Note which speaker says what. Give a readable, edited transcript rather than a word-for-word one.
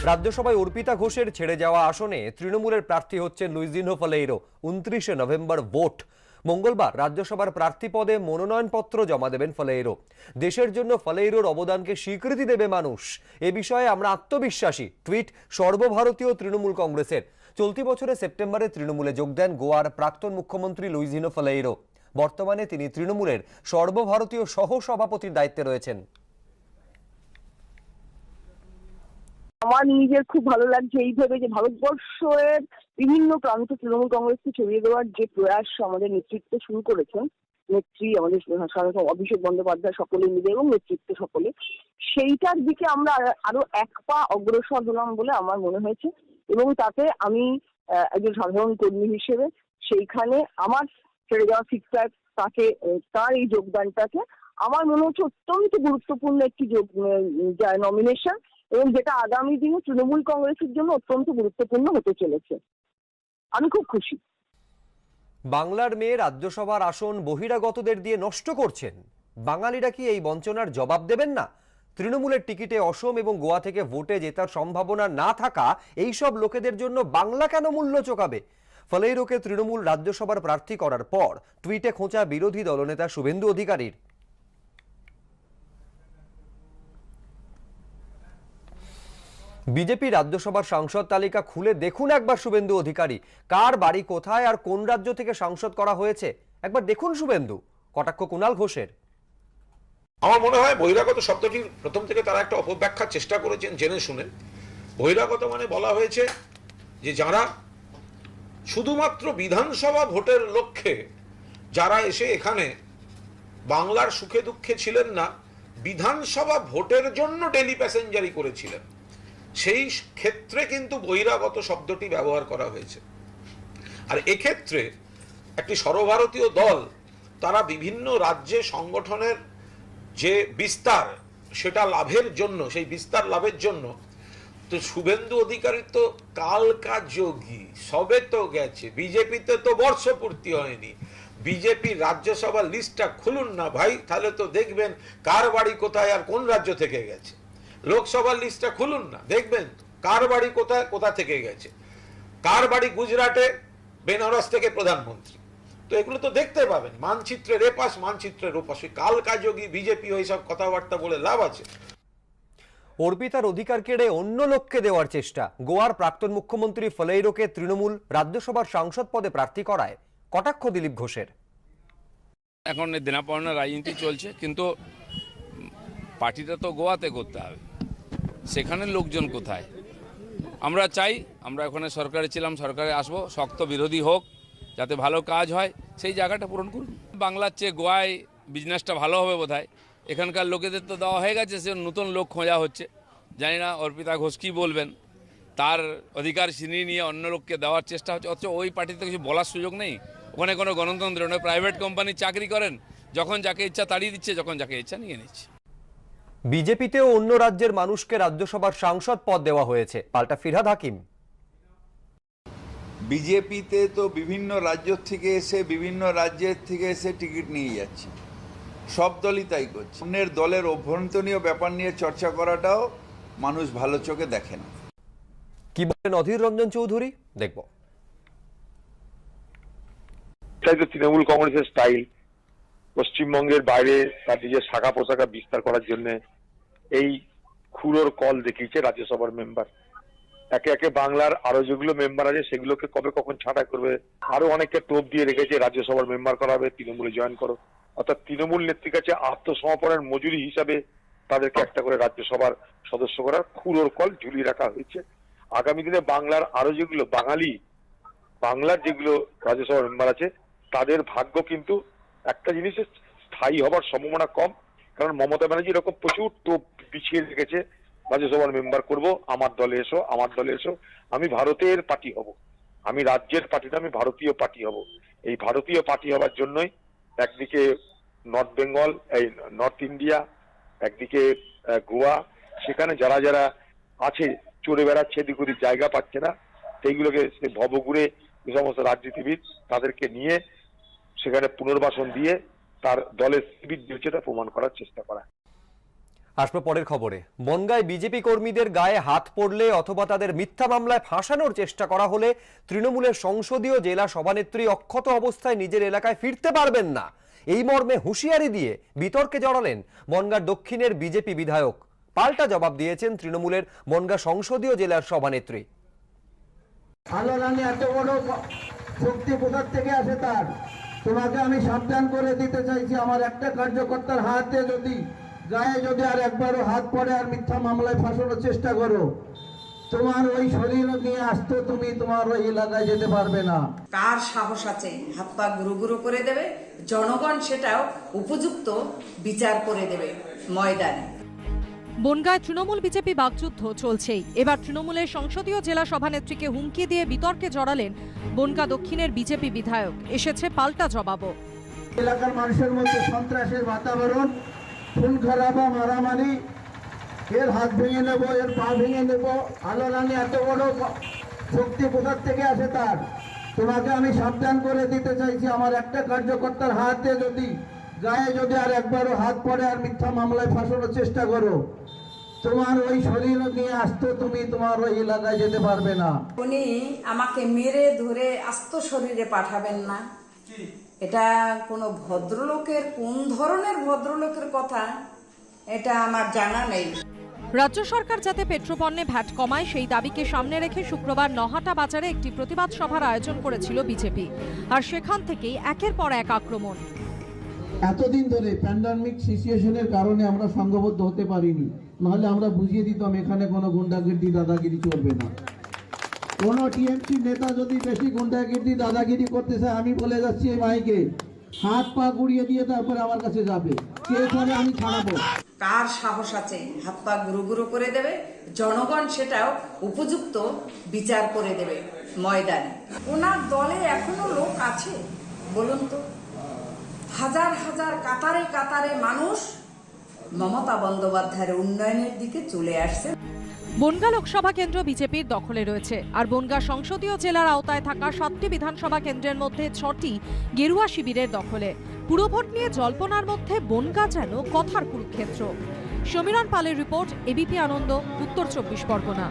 Speaker 1: রাজ্যসভায় অর্পিতা ঘোষের ছেড়ে যাওয়া আসনে তৃণমূলের প্রার্থী হচ্ছেন লুইজিনো ফলেইরো। 29শে নভেম্বর ভোট। মঙ্গলবার রাজ্যসভার প্রার্থী পদে মনোনয়নপত্র জমা দেবেন ফলেইরো। দেশের জন্য ফলেইরোর অবদানকে স্বীকৃতি দেবে মানুষ, এ বিষয়ে আমরা আত্মবিশ্বাসী, টুইট সর্বভারতীয় তৃণমূল কংগ্রেসের। চলতি বছরের সেপ্টেম্বরে তৃণমূলে যোগ দেন গোয়ার প্রাক্তন মুখ্যমন্ত্রী লুইজিনো ফলেইরো। বর্তমানে তিনি তৃণমূলের সর্বভারতীয় সহ সভাপতির দায়িত্বে রয়েছেন।
Speaker 2: আমার নিজের খুব ভালো লাগছে এই ভেবে যে ভারতবর্ষের বিভিন্ন প্রান্ত তৃণমূল কংগ্রেসকে ছড়িয়ে দেওয়ার যে প্রয়াস আমাদের নেতৃত্বে শুরু করেছেন, নেত্রী আমাদের অভিষেক বন্দ্যোপাধ্যায় সকলে মিলে এবং নেতৃত্ব সকলে, সেইটার দিকে আমরা আরো এক পা অগ্রসর হলাম বলে আমার মনে হয়েছে। এবং তাতে আমি একজন সাধারণ কর্মী হিসেবে সেইখানে আমার ছেড়ে যাওয়া ফিক্সার তাকে তার এই যোগদানটাকে আমার মনে হচ্ছে অত্যন্ত গুরুত্বপূর্ণ একটি নমিনেশন, এবং যেটা আগামী দিনে তৃণমূল কংগ্রেসের জন্য অত্যন্ত গুরুত্বপূর্ণ হতে চলেছে। আমি খুব খুশি।
Speaker 1: বাংলার মেয়ে রাজ্যসভার আসন বহিরাগতদের দিয়ে নষ্ট করছেন। বাঙালিরা কি এই বঞ্চনার জবাব দেবেন না? তৃণমূলের টিকিটে অসম এবং গোয়া থেকে ভোটে জেতার সম্ভাবনা না থাকা এইসব লোকেদের জন্য বাংলা কেন মূল্য চোকাবে? ফলেইরোকে তৃণমূল রাজ্যসভার প্রার্থী করার পর টুইটে খোঁচা বিরোধী দলনেতা শুভেন্দু অধিকারীর। বিজেপি রাজ্যসভার সাংসদ তালিকা খুলে দেখুন একবার শুভেন্দু অধিকারী, কার বাড়ি কোথায় আর কোন রাজ্য থেকে সাংসদ করা হয়েছে একবার দেখুন শুভেন্দু। কটাক্ষ কুণাল ঘোষের।
Speaker 3: আমার মনে হয় বহিরাগত শব্দটির প্রথম থেকে তারা একটা অপব্যাখ্যার চেষ্টা করেছেন জেনে শুনে। বহিরাগত মানে বলা হয়েছে যে যারা শুধুমাত্র বিধানসভা ভোটের লক্ষ্যে যারা এসে এখানে বাংলার সুখে দুঃখে ছিলেন না, বিধানসভা ভোটের জন্য ডেলি প্যাসেঞ্জারি করেছিলেন, সেই ক্ষেত্রে কিন্তু বহিরাগত শব্দটি ব্যবহার করা হয়েছে। আর এক্ষেত্রে একটি সর্বভারতীয় দল তারা বিভিন্ন রাজ্যে সংগঠনের যে বিস্তার সেটা লাভের জন্য, সেই বিস্তার লাভের জন্য তো শুভেন্দু অধিকারী তো কালকা যোগী, সবে তো গেছে, বিজেপিতে তো বর্ষপূর্তি হয়নি। বিজেপি রাজ্যসভার লিস্টটা খুলুন না ভাই, তাহলে তো দেখবেন কার বাড়ি কোথায় আর কোন রাজ্য থেকে গেছে। লোকসভার লিস্টটা খুলুন না, দেখবেন কার বাড়ি কোথায় কোথা থেকে গেছে, কার বাড়ি গুজরাটে, বেনারস থেকে প্রধানমন্ত্রী। তো এগুলো তো দেখতে পাবেন, মানচিত্রের এপাশ মানচিত্রের ওপাশ। কালকাযোগী বিজেপি ওই সব কথাবার্তা বলে লাভ আছে?
Speaker 1: অর্পিতার অধিকার কেড়ে অন্য লোককে দেওয়ার চেষ্টা। গোয়ার প্রাক্তন মুখ্যমন্ত্রী ফলেইরোকে তৃণমূল রাজ্যসভার সাংসদ পদে প্রার্থী করায় কটাক্ষ দিলীপ ঘোষের।
Speaker 4: এখন দেনাপাওনার রাজনীতি চলছে, কিন্তু পার্টিটা তো গোয়াতে করতে হবে, সেখানে লোকজন কোথায়? আমরা চাই, আমরা ওখানে সরকারে ছিলাম, সরকারে আসবো, শক্ত বিরোধী হোক, যাতে ভালো কাজ হয়, সেই জায়গাটা পূরণ করুন। বাংলার চেয়ে গোয়ায় বিজনেসটা ভালো হবে বোধহয়। এখানকার লোকেদের তো দেওয়া হয়ে গেছে, সে নতুন লোক খোঁজা হচ্ছে। জানি না অর্পিতা ঘোষ কী বলবেন, তার অধিকার ছিনিয়ে নিয়ে অন্য লোককে দেওয়ার চেষ্টা হচ্ছে। অথচ ওই পার্টিতে কিছু বলার সুযোগ নেই, ওখানে কোনো গণতন্ত্র নয়। প্রাইভেট কোম্পানি চাকরি করেন, যখন যাকে ইচ্ছা তাড়িয়ে দিচ্ছে, যখন যাকে ইচ্ছা নিয়ে নিচ্ছে।
Speaker 1: বিজেপিতেও অন্য রাজ্যের মানুষকে রাজ্যসভার সাংসদ পদ দেওয়া হয়েছে, পাল্টা ফিরহাদ হাকিম।
Speaker 5: বিজেপিতে তো বিভিন্ন রাজ্য থেকে এসে বিভিন্ন রাজ্যের থেকে এসে টিকিট নিয়ে যাচ্ছে, সব দলই তাই করছে। অন্যের দলের অভ্যন্তরীণ ব্যাপার নিয়ে চর্চা করাটাও মানুষ ভালো চোখে দেখে না।
Speaker 1: কি বলেন অধীর রঞ্জন চৌধুরী, দেখব।
Speaker 6: তৃণমূল কংগ্রেসের স্টাইল, পশ্চিমবঙ্গের বাইরে তার নিজের শাখা পোশাখা বিস্তার করার জন্য এই খুঁড়োর কল দেখিয়েছে রাজ্যসভার মেম্বার। একে একে বাংলার আরো যেগুলো মেম্বার আছে সেগুলোকে কবে কখন ছাঁটাই করবে, আরো অনেককে টোপ দিয়ে রেখেছে রাজ্যসভার মেম্বার করা হবে, তৃণমূলে জয়েন করো। অর্থাৎ তৃণমূল নেত্রীর কাছে আত্মসমর্পণের মজুরি হিসাবে তাদেরকে একটা করে রাজ্যসভার সদস্য করার খুঁড়োর কল ঝুলিয়ে রাখা হয়েছে। আগামী দিনে বাংলার আরো যেগুলো বাংলার যেগুলো রাজ্যসভার মেম্বার আছে তাদের ভাগ্য কিন্তু একটা জিনিসের স্থায়ী হবার সম্ভাবনা কম। কারণ মমতা ব্যানার্জি এরকম প্রচুর টোপ পিছিয়ে রেখেছে, রাজ্যসভার মেম্বার করব, আমার দলে এসো, আমার দলে এসো। আমি ভারতের পার্টি হব, আমি রাজ্যের পার্টি না, আমি ভারতীয় পার্টি হব। এই ভারতীয় পার্টি হবার জন্যই একদিকে নর্থ বেঙ্গল, এই নর্থ ইন্ডিয়া, একদিকে গোয়া, সেখানে যারা যারা আছে চড়ে বেড়াচ্ছে, এদিক ওদিক জায়গা পাচ্ছে না, সেইগুলোকে সে ভবঘুরে যে সমস্ত রাজনীতিবিদ তাদেরকে নিয়ে সেখানে পুনর্বাসন দিয়ে তার দলের শিবির দিয়েছে প্রমাণ করার চেষ্টা করা।
Speaker 1: আসবো পরের খবরে। বনগাঁয় বিজেপি কর্মীদের গায়ে হাত পড়লে অথবা তাদের মিথ্যা মামলায় ফাঁসানোর চেষ্টা করা হলে তৃণমূলের সংসদীয় জেলা সভানেত্রী অক্ষত অবস্থায় নিজের এলাকায় ফিরতে পারবেন না, এই মর্মে হুঁশিয়ারি দিয়ে বিতর্কে জড়ালেন বনগাঁ দক্ষিণের বিজেপি বিধায়ক। পাল্টা জবাব দিয়েছেন তৃণমূলের বনগাঁ সংসদীয় জেলার সভানেত্রী।
Speaker 7: আলোরানি এত বড় শক্তি কোথা থেকে আসে তার? তোমাকে আমি সাবধান করে দিতে চাইছি, আমার একটা কার্যকর্তার হাতে যদি গায়ে যদি আর একবারও হাত পড়ে আর মিথ্যা মামলায় ফাঁসানোর চেষ্টা করো, তোমার ওই শরীর নিয়ে আসতে তুমি তোমার ওই এলাকায় যেতে পারবে না।
Speaker 8: কার সাহস আছে হাত পা গুরু গুরু করে দেবে? জনগণ সেটাও উপযুক্ত বিচার করে দেবে ময়দানে।
Speaker 9: বনগাঁয় তৃণমূল বিজেপি বাকযুদ্ধ চলছেই। এবার তৃণমূলের সংসদীয় জেলা সভানেত্রীকে হুমকি দিয়ে বিতর্কে জড়ালেন বনগাঁ দক্ষিণের বিজেপি বিধায়ক। এসেছে পাল্টা জবাবও।
Speaker 7: এলাকার মানুষের মধ্যে সন্ত্রাসের বাতাবরণ, খুন খারাপা, মারামারি, এর হাত ভেঙে নেবো, এর পা ভেঙে নেবো। আলোরানি এত বড় শক্তি কোথা থেকে আসে তার? তোমাকে আমি সাবধান করে দিতে চাইছি, আমার একটা কার্যকর্তার হাতে যদি গায়ে যদি আর একবারও হাত পড়ে আর মিথ্যা মামলায় ফাঁসানোর চেষ্টা করো, তোমার ওই শরীর নিয়ে আসতে তুমি তোমার ওই এলাকায় যেতে পারবে না।
Speaker 8: উনি আমাকে মেরে ধরে আস্ত শরীরে পাঠাবেন না, এটা কোনো ভদ্রলোকের, কোন ধরনের ভদ্রলোকের কথা এটা আমার জানা নেই।
Speaker 9: রাজ্য সরকার যাতে পেট্রোপণ্যে ভ্যাট কমায় সেই দাবিকে সামনে রেখে শুক্রবার নহাটা বাজারে একটি প্রতিবাদ সভার আয়োজন করেছিল বিজেপি, আর সেখান থেকেই একের পর এক আক্রমণ।
Speaker 7: এতদিন ধরে প্যান্ডামিক সিচুয়েশনের কারণে আমরা সংঘবদ্ধ হতে পারিনি, নাহলে আমরা বুঝিয়ে দিতাম এখানে কোনো গুন্ডাগিরি দাদাগিরি চলবে না। কোনো টিএমসি নেতা যদি বেশি গুন্ডাগিরি দাদাগিরি করতে চায়, আমি বলে যাচ্ছি এই মাইকে, হাত পা গুড়িয়ে দিয়ে তারপরে আমার কাছে যাবে, কে করে আমি ছাড়াবো।
Speaker 8: কার সাহস আছে হাত পা গুরু গুরু করে দেবে? জনগণ সেটাও উপযুক্ত বিচার করে দেবে ময়দানে। ওনার দলে এখনো লোক আছে বলুন তো? হাজার হাজার কাতারে কাতারে মানুষ মমতা বন্দ্যোপাধ্যায়ের উন্নয়নের দিকে চলে আসছে।
Speaker 9: বনগাঁ লোকসভা কেন্দ্র বিজেপির দখলে রয়েছে, আর বনগাঁ সংসদীয় জেলার আওতায় থাকা 7টি বিধানসভা কেন্দ্রের মধ্যে 6টি গেরুয়া শিবিরের দখলে। পুরভোট নিয়ে জল্পনার মধ্যে বনগাঁ যেন কথার কুরুক্ষেত্র। সমীরণ পালের রিপোর্ট, এবিপি আনন্দ, উত্তর 24 পরগনা।